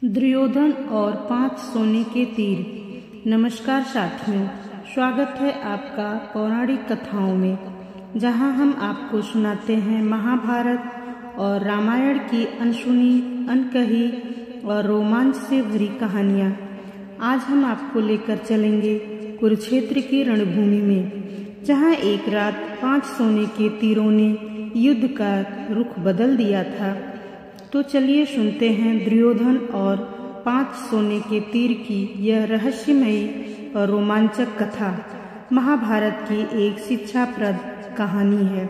दुर्योधन और 5 सोने के तीर। नमस्कार साथियों, स्वागत है आपका पौराणिक कथाओं में, जहां हम आपको सुनाते हैं महाभारत और रामायण की अनसुनी, अनकही और रोमांच से भरी कहानियां। आज हम आपको लेकर चलेंगे कुरुक्षेत्र की रणभूमि में, जहां एक रात 5 सोने के तीरों ने युद्ध का रुख बदल दिया था। तो चलिए सुनते हैं दुर्योधन और 5 सोने के तीर की यह रहस्यमयी और रोमांचक कथा। महाभारत की एक शिक्षाप्रद कहानी है।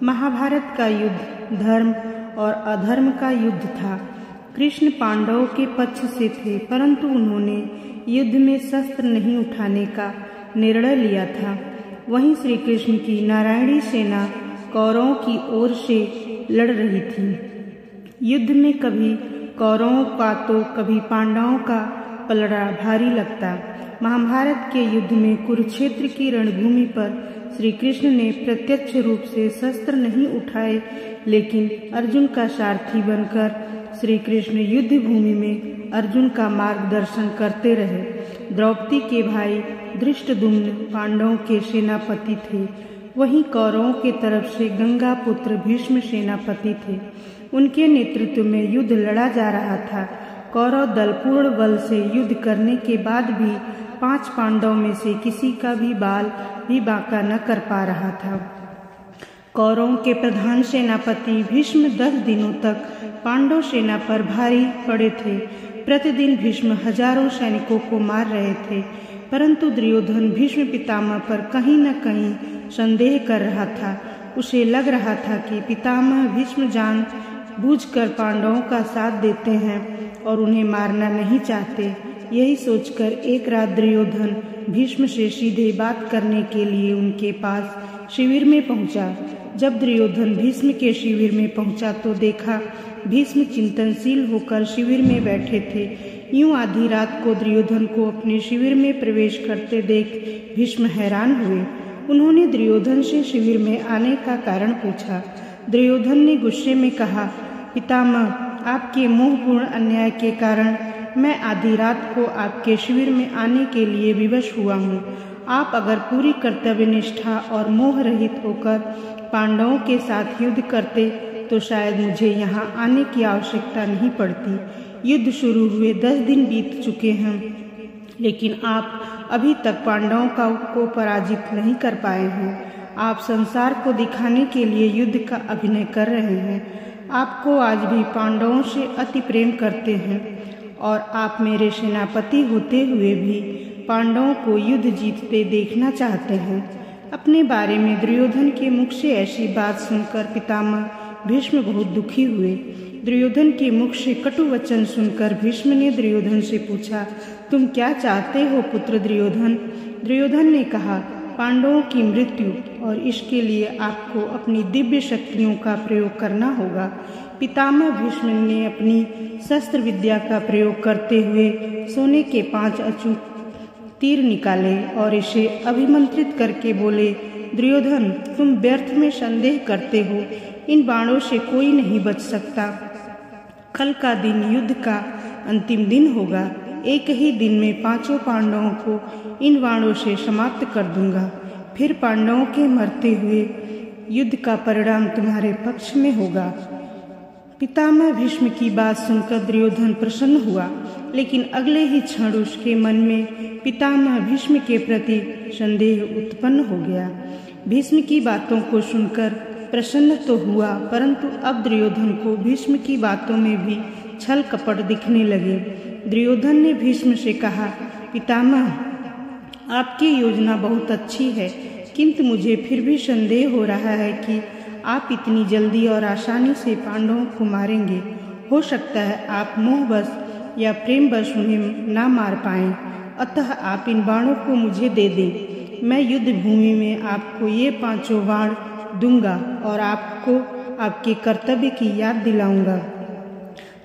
महाभारत का युद्ध धर्म और अधर्म का युद्ध था। कृष्ण पांडवों के पक्ष से थे, परंतु उन्होंने युद्ध में शस्त्र नहीं उठाने का निर्णय लिया था। वहीं श्री कृष्ण की नारायणी सेना कौरवों की ओर से लड़ रही थी। युद्ध में कभी कौरवों का तो कभी पांडवों का पलड़ा भारी लगता। महाभारत के युद्ध में कुरुक्षेत्र की रणभूमि पर श्री कृष्ण ने प्रत्यक्ष रूप से शस्त्र नहीं उठाए, लेकिन अर्जुन का सारथी बनकर श्री कृष्ण युद्ध भूमि में अर्जुन का मार्गदर्शन करते रहे। द्रौपदी के भाई धृष्टद्युम्न पांडवों के सेनापति थे। वहीं कौरवों के तरफ से गंगा पुत्र भीष्म सेनापति थे। उनके नेतृत्व में युद्ध लड़ा जा रहा था। कौरव दल पूर्ण बल से युद्ध करने के बाद भी 5 पांडवों में से किसी का भी बाल भी बांका न कर पा रहा था। कौरवों के प्रधान सेनापति भीष्म 10 दिनों तक पांडव सेना पर भारी पड़े थे। प्रतिदिन भीष्म हजारों सैनिकों को मार रहे थे, परंतु दुर्योधन भीष्म पितामह पर कहीं न कहीं संदेह कर रहा था। उसे लग रहा था कि पितामह भीष्म जान बूझकर पांडवों का साथ देते हैं और उन्हें मारना नहीं चाहते। यही सोचकर एक रात दुर्योधन भीष्म से सीधे बात करने के लिए उनके पास शिविर में पहुंचा। जब दुर्योधन भीष्म के शिविर में पहुंचा तो देखा भीष्म चिंतनशील होकर शिविर में बैठे थे। यूं आधी रात को दुर्योधन को अपने शिविर में प्रवेश करते देख भीष्म हैरान हुए। उन्होंने दुर्योधन से शिविर में आने का कारण पूछा। दुर्योधन ने गुस्से में कहा, पितामह, आपके मोहपूर्ण अन्याय के कारण मैं आधी रात को आपके शिविर में आने के लिए विवश हुआ हूँ। आप अगर पूरी कर्तव्यनिष्ठा और मोह रहित होकर पांडवों के साथ युद्ध करते तो शायद मुझे यहाँ आने की आवश्यकता नहीं पड़ती। युद्ध शुरू हुए 10 दिन बीत चुके हैं, लेकिन आप अभी तक पांडवों को पराजित नहीं कर पाए हैं। आप संसार को दिखाने के लिए युद्ध का अभिनय कर रहे हैं। आपको आज भी पांडवों से अति प्रेम करते हैं और आप मेरे सेनापति होते हुए भी पांडवों को युद्ध जीतते देखना चाहते हैं। अपने बारे में दुर्योधन के मुख से ऐसी बात सुनकर पितामह भीष्म बहुत दुखी हुए। दुर्योधन के मुख से कटु वचन सुनकर भीष्म ने दुर्योधन से पूछा, तुम क्या चाहते हो पुत्र दुर्योधन? दुर्योधन ने कहा, पांडवों की मृत्यु, और इसके लिए आपको अपनी दिव्य शक्तियों का प्रयोग करना होगा। पितामह भीष्म ने अपनी शस्त्र विद्या का प्रयोग करते हुए सोने के 5 अचूक तीर निकाले और इसे अभिमंत्रित करके बोले, दुर्योधन, तुम व्यर्थ में संदेह करते हो। इन बाणों से कोई नहीं बच सकता। कल का दिन युद्ध का अंतिम दिन होगा। एक ही दिन में 5 पांडवों को इन बाणों से समाप्त कर दूंगा। फिर पांडवों के मरते हुए युद्ध का परिणाम तुम्हारे पक्ष में होगा। पितामह भीष्म की बात सुनकर दुर्योधन प्रसन्न हुआ, लेकिन अगले ही क्षण उसके मन में पितामह भीष्म के प्रति संदेह उत्पन्न हो गया। भीष्म की बातों को सुनकर प्रसन्न तो हुआ, परंतु अब दुर्योधन को भीष्म की बातों में भी छल कपट दिखने लगे। दुर्योधन ने भीष्म से कहा, पितामह, आपकी योजना बहुत अच्छी है, किंतु मुझे फिर भी संदेह हो रहा है कि आप इतनी जल्दी और आसानी से पांडवों को मारेंगे। हो सकता है आप मोहवश या प्रेमवश उन्हें ना मार पाएं। अतः आप इन बाणों को मुझे दे दें। मैं युद्ध भूमि में आपको ये 5 बाण दूंगा और आपको आपके कर्तव्य की याद दिलाऊंगा।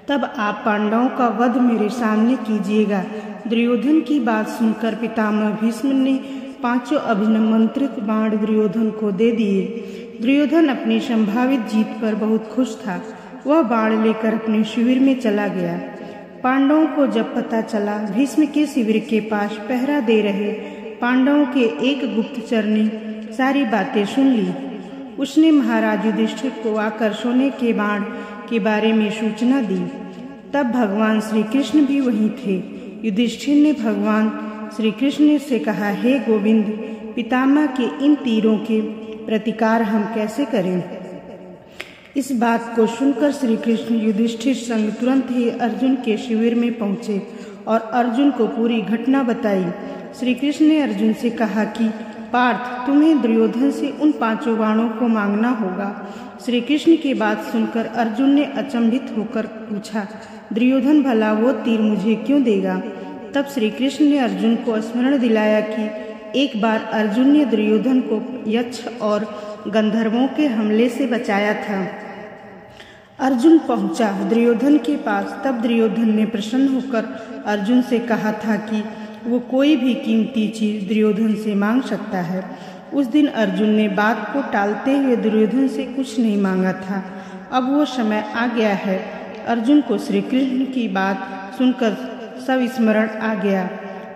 तब आप पांडवों का वध मेरे सामने कीजिएगा। दुर्योधन की बात सुनकर पितामह भीष्म ने 5 अभिमंत्रित बाण दुर्योधन को दे दिए। दुर्योधन अपनी संभावित जीत पर बहुत खुश था। वह बाण लेकर अपने शिविर में चला गया। पांडवों को जब पता चला भीष्म के शिविर के पास पहरा दे रहे पांडवों के एक गुप्तचर ने सारी बातें सुन ली। उसने महाराज युधिष्ठिर को आकर सोने के बाण के बारे में सूचना दी। तब भगवान श्री कृष्ण भी वहीं थे। युधिष्ठिर ने भगवान श्री कृष्ण से कहा, हे गोविंद, पितामह के इन तीरों के प्रतिकार हम कैसे करें? इस बात को सुनकर श्री कृष्ण युधिष्ठिर संग तुरंत ही अर्जुन के शिविर में पहुंचे और अर्जुन को पूरी घटना बताई। श्री कृष्ण ने अर्जुन से कहा कि पार्थ, तुम्हें दुर्योधन से उन 5 बाणों को मांगना होगा। श्री कृष्ण की बात सुनकर अर्जुन ने अचंभित होकर पूछा, दुर्योधन भला वो तीर मुझे क्यों देगा? तब श्री कृष्ण ने अर्जुन को स्मरण दिलाया कि एक बार अर्जुन ने दुर्योधन को यक्ष और गंधर्वों के हमले से बचाया था। अर्जुन पहुंचा दुर्योधन के पास। तब दुर्योधन ने प्रसन्न होकर अर्जुन से कहा था कि वो कोई भी कीमती चीज दुर्योधन से मांग सकता है। उस दिन अर्जुन ने बात को टालते हुए दुर्योधन से कुछ नहीं मांगा था। अब वो समय आ गया है। अर्जुन को श्री कृष्ण की बात सुनकर सब स्मरण आ गया।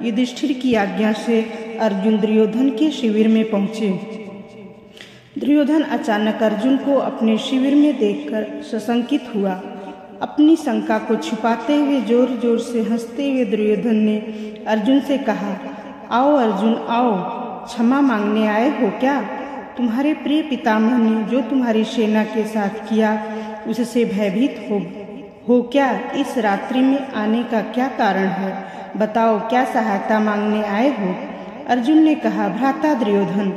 युधिष्ठिर की आज्ञा से अर्जुन दुर्योधन के शिविर में पहुंचे। दुर्योधन अचानक अर्जुन को अपने शिविर में देखकर सशंकित हुआ। अपनी शंका को छुपाते हुए जोर जोर से हंसते हुए दुर्योधन ने अर्जुन से कहा, आओ अर्जुन आओ, क्षमा मांगने आए हो क्या? तुम्हारे प्रिय पितामह ने जो तुम्हारी सेना के साथ किया उससे भयभीत हो क्या? इस रात्रि में आने का क्या कारण है? बताओ, क्या सहायता मांगने आए हो? अर्जुन ने कहा, भ्राता दुर्योधन,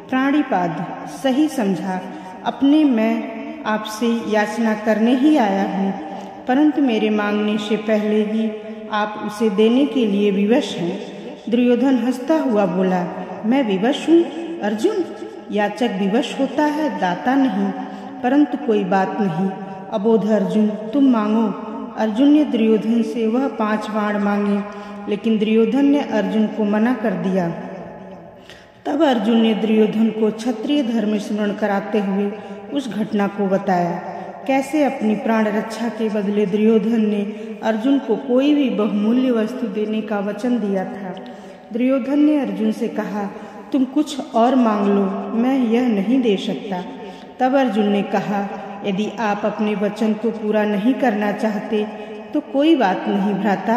प्राणिपाद, सही समझा। अपने मैं आपसे याचना करने ही आया हूँ, परंतु मेरे मांगने से पहले ही आप उसे देने के लिए विवश हैं। दुर्योधन हंसता हुआ बोला, मैं विवश हूँ? अर्जुन, याचक विवश होता है, दाता नहीं। परंतु कोई बात नहीं, अबोध अर्जुन, तुम मांगो। अर्जुन ने दुर्योधन से वह 5 बाण मांगे, लेकिन दुर्योधन ने अर्जुन को मना कर दिया। तब अर्जुन ने दुर्योधन को क्षत्रिय धर्म स्मरण कराते हुए उस घटना को बताया, कैसे अपनी प्राण रक्षा के बदले दुर्योधन ने अर्जुन को कोई भी बहुमूल्य वस्तु देने का वचन दिया था। दुर्योधन ने अर्जुन से कहा, तुम कुछ और मांग लो, मैं यह नहीं दे सकता। तब अर्जुन ने कहा, यदि आप अपने वचन को पूरा नहीं करना चाहते तो कोई बात नहीं भ्राता,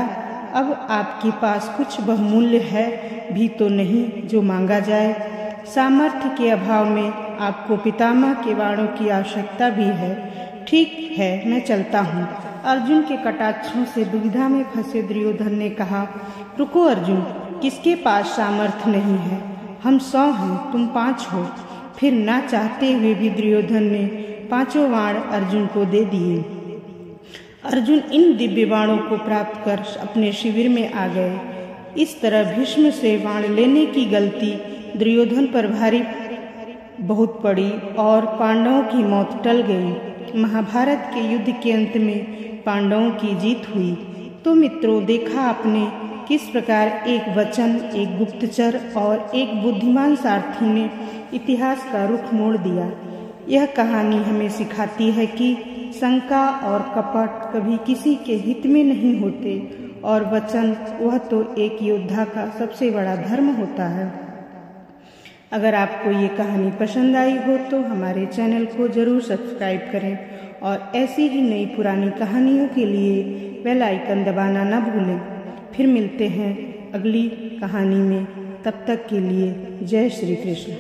अब आपके पास कुछ बहुमूल्य है भी तो नहीं जो मांगा जाए। सामर्थ्य के अभाव में आपको पितामह के बाणों की आवश्यकता भी है। ठीक है, मैं चलता हूँ। अर्जुन के कटाक्षों से दुविधा में फंसे दुर्योधन ने कहा, रुको अर्जुन, किसके पास सामर्थ्य नहीं है? हम 100 हैं, तुम 5 हो। फिर ना चाहते हुए भी दुर्योधन ने 5 बाण अर्जुन को दे दिए। अर्जुन इन दिव्य बाणों को प्राप्त कर अपने शिविर में आ गए। इस तरह भीष्म से बाण लेने की गलती दुर्योधन पर भारी बहुत पड़ी और पांडवों की मौत टल गई। महाभारत के युद्ध के अंत में पांडवों की जीत हुई। तो मित्रों, देखा आपने किस प्रकार एक वचन, एक गुप्तचर और एक बुद्धिमान सारथी ने इतिहास का रुख मोड़ दिया। यह कहानी हमें सिखाती है कि शंका और कपट कभी किसी के हित में नहीं होते और वचन, वह तो एक योद्धा का सबसे बड़ा धर्म होता है। अगर आपको ये कहानी पसंद आई हो तो हमारे चैनल को जरूर सब्सक्राइब करें और ऐसी ही नई पुरानी कहानियों के लिए बेल आइकन दबाना न भूलें। फिर मिलते हैं अगली कहानी में। तब तक के लिए जय श्री कृष्ण।